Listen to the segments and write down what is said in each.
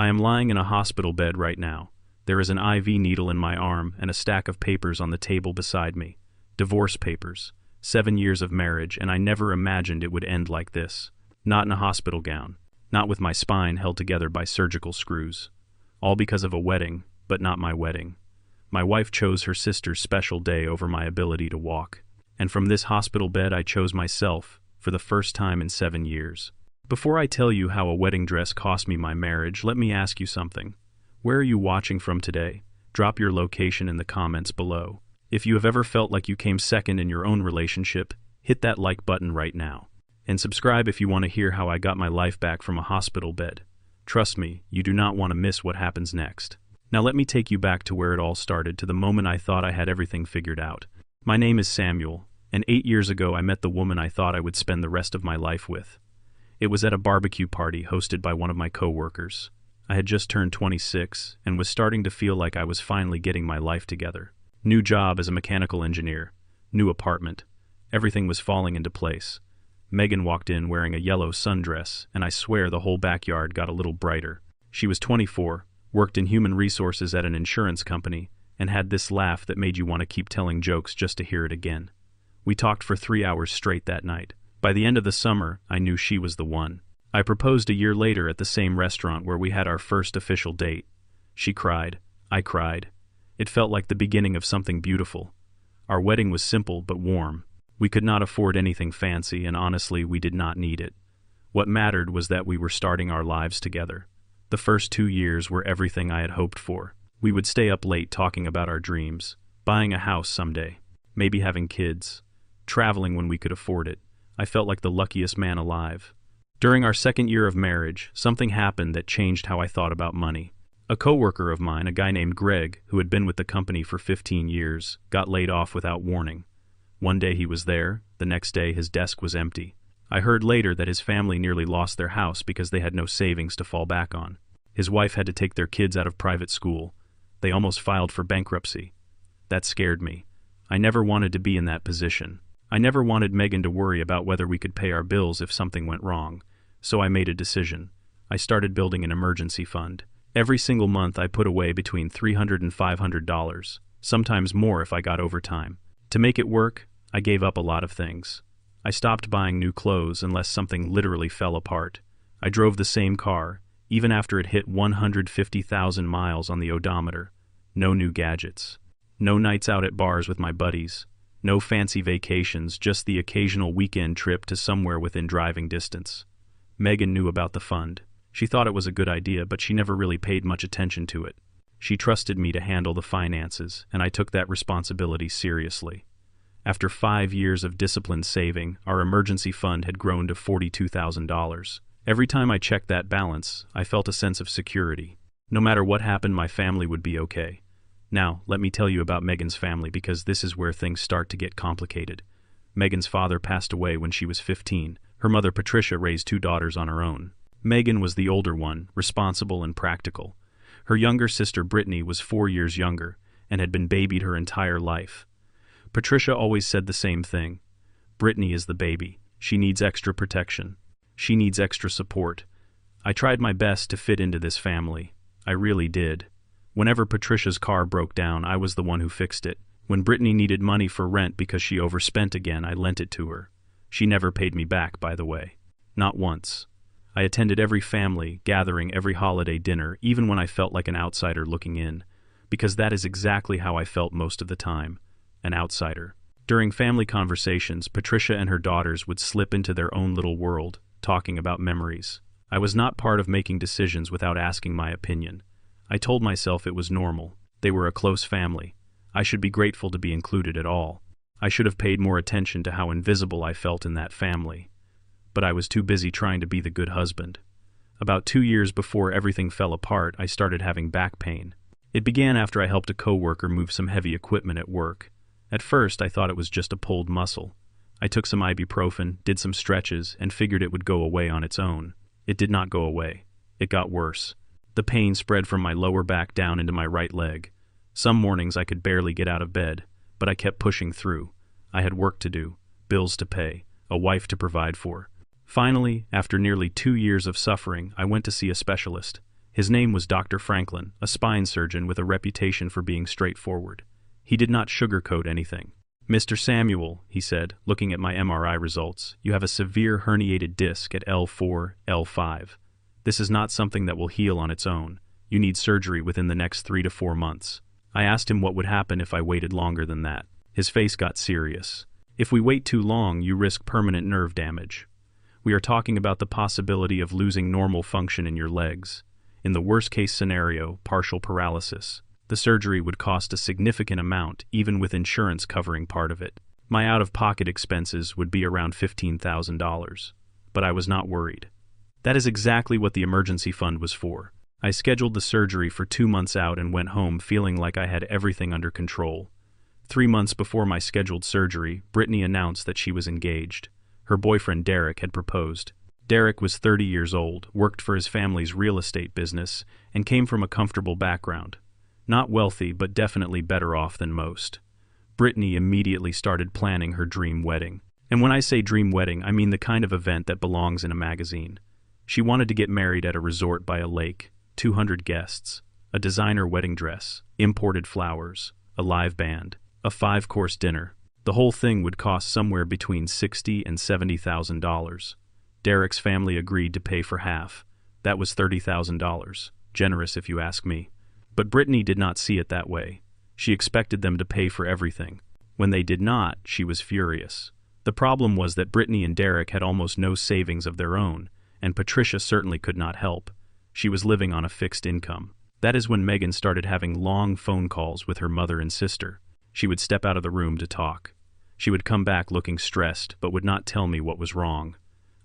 I am lying in a hospital bed right now. There is an IV needle in my arm and a stack of papers on the table beside me. Divorce papers. 7 years of marriage, and I never imagined it would end like this. Not in a hospital gown. Not with my spine held together by surgical screws. All because of a wedding, but not my wedding. My wife chose her sister's special day over my ability to walk. And from this hospital bed I chose myself, for the first time in 7 years. Before I tell you how a wedding dress cost me my marriage, let me ask you something. Where are you watching from today? Drop your location in the comments below. If you have ever felt like you came second in your own relationship, hit that like button right now. And subscribe if you want to hear how I got my life back from a hospital bed. Trust me, you do not want to miss what happens next. Now let me take you back to where it all started, to the moment I thought I had everything figured out. My name is Samuel, and 8 years ago I met the woman I thought I would spend the rest of my life with. It was at a barbecue party hosted by one of my co-workers. I had just turned 26 and was starting to feel like I was finally getting my life together. New job as a mechanical engineer. New apartment. Everything was falling into place. Megan walked in wearing a yellow sundress, and I swear the whole backyard got a little brighter. She was 24, worked in human resources at an insurance company, and had this laugh that made you want to keep telling jokes just to hear it again. We talked for 3 hours straight that night. By the end of the summer, I knew she was the one. I proposed a year later at the same restaurant where we had our first official date. She cried. I cried. It felt like the beginning of something beautiful. Our wedding was simple but warm. We could not afford anything fancy, and honestly, we did not need it. What mattered was that we were starting our lives together. The first 2 years were everything I had hoped for. We would stay up late talking about our dreams, buying a house someday, maybe having kids, traveling when we could afford it. I felt like the luckiest man alive. During our second year of marriage, something happened that changed how I thought about money. A coworker of mine, a guy named Greg, who had been with the company for 15 years, got laid off without warning. One day he was there, the next day his desk was empty. I heard later that his family nearly lost their house because they had no savings to fall back on. His wife had to take their kids out of private school. They almost filed for bankruptcy. That scared me. I never wanted to be in that position. I never wanted Megan to worry about whether we could pay our bills if something went wrong. So I made a decision. I started building an emergency fund. Every single month I put away between $300 and $500, sometimes more if I got overtime. To make it work, I gave up a lot of things. I stopped buying new clothes unless something literally fell apart. I drove the same car, even after it hit 150,000 miles on the odometer. No new gadgets. No nights out at bars with my buddies. No fancy vacations, just the occasional weekend trip to somewhere within driving distance. Megan knew about the fund. She thought it was a good idea, but she never really paid much attention to it. She trusted me to handle the finances, and I took that responsibility seriously. After 5 years of disciplined saving, our emergency fund had grown to $42,000. Every time I checked that balance, I felt a sense of security. No matter what happened, my family would be okay. Now, let me tell you about Megan's family, because this is where things start to get complicated. Megan's father passed away when she was 15. Her mother, Patricia, raised 2 daughters on her own. Megan was the older one, responsible and practical. Her younger sister, Brittany, was 4 years younger and had been babied her entire life. Patricia always said the same thing. Brittany is the baby. She needs extra protection. She needs extra support. I tried my best to fit into this family. I really did. Whenever Patricia's car broke down, I was the one who fixed it. When Brittany needed money for rent because she overspent again, I lent it to her. She never paid me back, by the way. Not once. I attended every family gathering, every holiday dinner, even when I felt like an outsider looking in, because that is exactly how I felt most of the time, an outsider. During family conversations, Patricia and her daughters would slip into their own little world, talking about memories. I was not part of making decisions without asking my opinion. I told myself it was normal. They were a close family. I should be grateful to be included at all. I should have paid more attention to how invisible I felt in that family. But I was too busy trying to be the good husband. About 2 years before everything fell apart, I started having back pain. It began after I helped a coworker move some heavy equipment at work. At first, I thought it was just a pulled muscle. I took some ibuprofen, did some stretches, and figured it would go away on its own. It did not go away. It got worse. The pain spread from my lower back down into my right leg. Some mornings I could barely get out of bed, but I kept pushing through. I had work to do, bills to pay, a wife to provide for. Finally, after nearly 2 years of suffering, I went to see a specialist. His name was Dr. Franklin, a spine surgeon with a reputation for being straightforward. He did not sugarcoat anything. "Mr. Samuel," he said, looking at my MRI results, "you have a severe herniated disc at L4, L5. This is not something that will heal on its own. You need surgery within the next 3 to 4 months. I asked him what would happen if I waited longer than that. His face got serious. "If we wait too long, you risk permanent nerve damage. We are talking about the possibility of losing normal function in your legs. In the worst-case scenario, partial paralysis. The surgery would cost a significant amount, even with insurance covering part of it. My out-of-pocket expenses would be around $15,000. But I was not worried. That is exactly what the emergency fund was for. I scheduled the surgery for 2 months out and went home feeling like I had everything under control. 3 months before my scheduled surgery, Brittany announced that she was engaged. Her boyfriend Derek had proposed. Derek was 30 years old, worked for his family's real estate business, and came from a comfortable background. Not wealthy, but definitely better off than most. Brittany immediately started planning her dream wedding. And when I say dream wedding, I mean the kind of event that belongs in a magazine. She wanted to get married at a resort by a lake, 200 guests, a designer wedding dress, imported flowers, a live band, a 5-course dinner. The whole thing would cost somewhere between $60,000 and $70,000. Derek's family agreed to pay for half. That was $30,000. Generous if you ask me. But Brittany did not see it that way. She expected them to pay for everything. When they did not, she was furious. The problem was that Brittany and Derek had almost no savings of their own, and Patricia certainly could not help. She was living on a fixed income. That is when Megan started having long phone calls with her mother and sister. She would step out of the room to talk. She would come back looking stressed, but would not tell me what was wrong.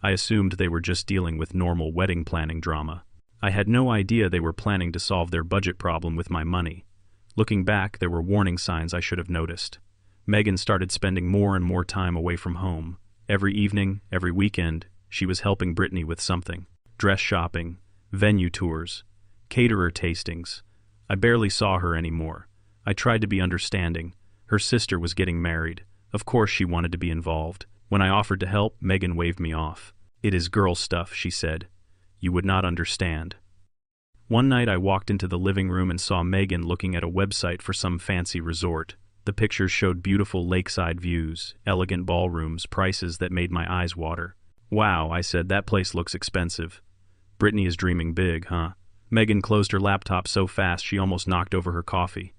I assumed they were just dealing with normal wedding planning drama. I had no idea they were planning to solve their budget problem with my money. Looking back, there were warning signs I should have noticed. Megan started spending more and more time away from home. Every evening, every weekend, she was helping Brittany with something. Dress shopping, venue tours, caterer tastings. I barely saw her anymore. I tried to be understanding. Her sister was getting married. Of course she wanted to be involved. When I offered to help, Megan waved me off. "It is girl stuff," she said. "You would not understand." One night I walked into the living room and saw Megan looking at a website for some fancy resort. The pictures showed beautiful lakeside views, elegant ballrooms, prices that made my eyes water. "Wow," I said, "that place looks expensive." "Brittany is dreaming big, huh?" Megan closed her laptop so fast she almost knocked over her coffee.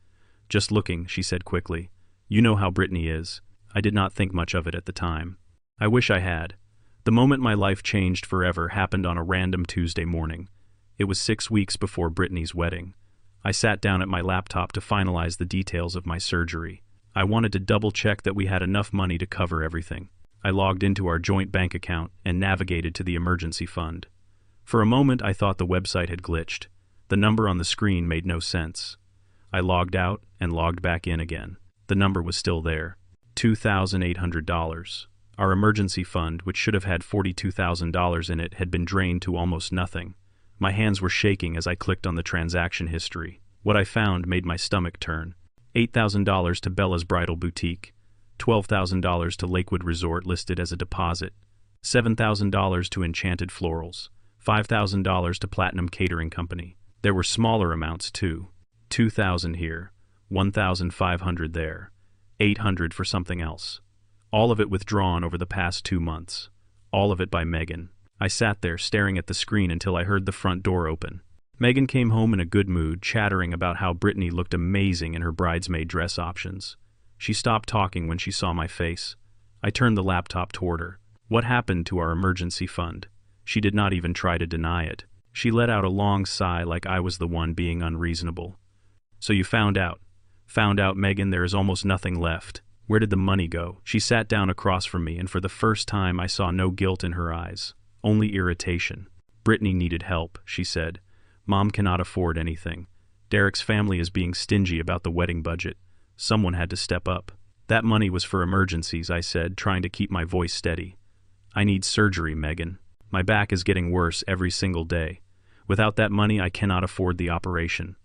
"Just looking," she said quickly. "You know how Brittany is." I did not think much of it at the time. I wish I had. The moment my life changed forever happened on a random Tuesday morning. It was 6 weeks before Brittany's wedding. I sat down at my laptop to finalize the details of my surgery. I wanted to double-check that we had enough money to cover everything. I logged into our joint bank account and navigated to the emergency fund. For a moment I thought the website had glitched. The number on the screen made no sense. I logged out and logged back in again. The number was still there. $2,800. Our emergency fund, which should have had $42,000 in it, had been drained to almost nothing. My hands were shaking as I clicked on the transaction history. What I found made my stomach turn. $8,000 to Bella's Bridal Boutique, $12,000 to Lakewood Resort listed as a deposit, $7,000 to Enchanted Florals, $5,000 to Platinum Catering Company. There were smaller amounts too. $2,000 here, $1,500 there, $800 for something else. All of it withdrawn over the past 2 months. All of it by Megan. I sat there staring at the screen until I heard the front door open. Megan came home in a good mood, chattering about how Brittany looked amazing in her bridesmaid dress options. She stopped talking when she saw my face. I turned the laptop toward her. What happened to our emergency fund? She did not even try to deny it. She let out a long sigh like I was the one being unreasonable. "So you found out?" "Found out, Megan, there is almost nothing left. Where did the money go?" She sat down across from me, and for the first time I saw no guilt in her eyes, only irritation. "Brittany needed help," she said. "Mom cannot afford anything. Derek's family is being stingy about the wedding budget. Someone had to step up." "That money was for emergencies," I said, trying to keep my voice steady. "I need surgery, Megan. My back is getting worse every single day. Without that money, I cannot afford the operation."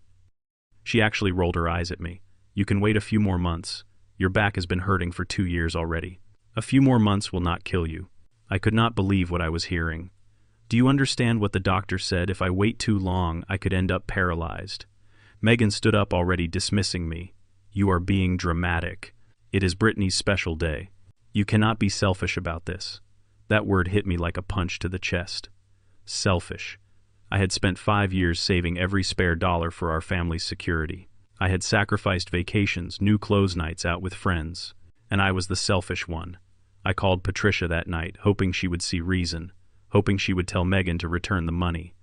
She actually rolled her eyes at me. "You can wait a few more months. Your back has been hurting for 2 years already. A few more months will not kill you." I could not believe what I was hearing. Do you understand what the doctor said? If I wait too long, I could end up paralyzed. Megan stood up, already dismissing me. You are being dramatic. It is Brittany's special day. You cannot be selfish about this. That word hit me like a punch to the chest. Selfish. I had spent 5 years saving every spare dollar for our family's security. I had sacrificed vacations, new clothes nights out with friends. And I was the selfish one. I called Patricia that night, hoping she would see reason, hoping she would tell Megan to return the money.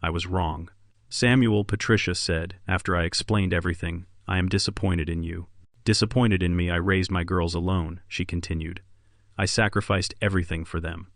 I was wrong. Samuel, Patricia said, after I explained everything, I am disappointed in you. Disappointed in me, I raised my girls alone, she continued. I sacrificed everything for them.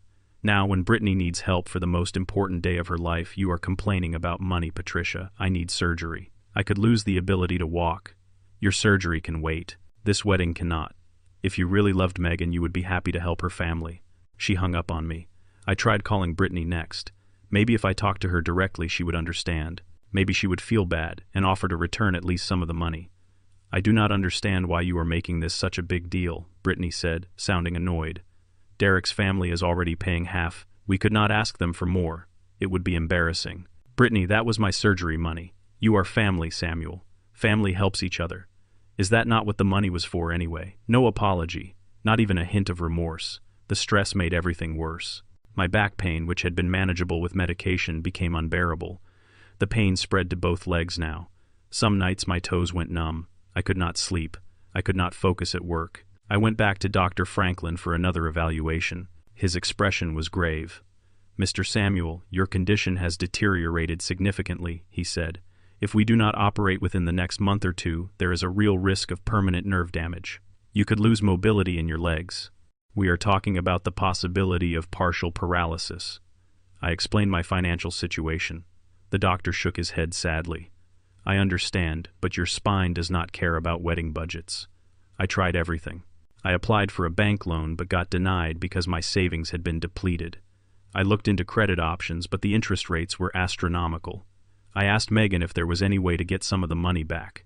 Now, when Brittany needs help for the most important day of her life, you are complaining about money, Patricia. I need surgery. I could lose the ability to walk. Your surgery can wait. This wedding cannot. If you really loved Megan, you would be happy to help her family. She hung up on me. I tried calling Brittany next. Maybe if I talked to her directly, she would understand. Maybe she would feel bad and offer to return at least some of the money. I do not understand why you are making this such a big deal, Brittany said, sounding annoyed. Derek's family is already paying half. We could not ask them for more. It would be embarrassing. Brittany, that was my surgery money. You are family, Samuel. Family helps each other. Is that not what the money was for anyway? No apology. Not even a hint of remorse. The stress made everything worse. My back pain, which had been manageable with medication, became unbearable. The pain spread to both legs now. Some nights my toes went numb. I could not sleep. I could not focus at work. I went back to Dr. Franklin for another evaluation. His expression was grave. Mr. Samuel, your condition has deteriorated significantly, he said. If we do not operate within the next month or two, there is a real risk of permanent nerve damage. You could lose mobility in your legs. We are talking about the possibility of partial paralysis. I explained my financial situation. The doctor shook his head sadly. I understand, but your spine does not care about wedding budgets. I tried everything. I applied for a bank loan but got denied because my savings had been depleted. I looked into credit options, but the interest rates were astronomical. I asked Megan if there was any way to get some of the money back.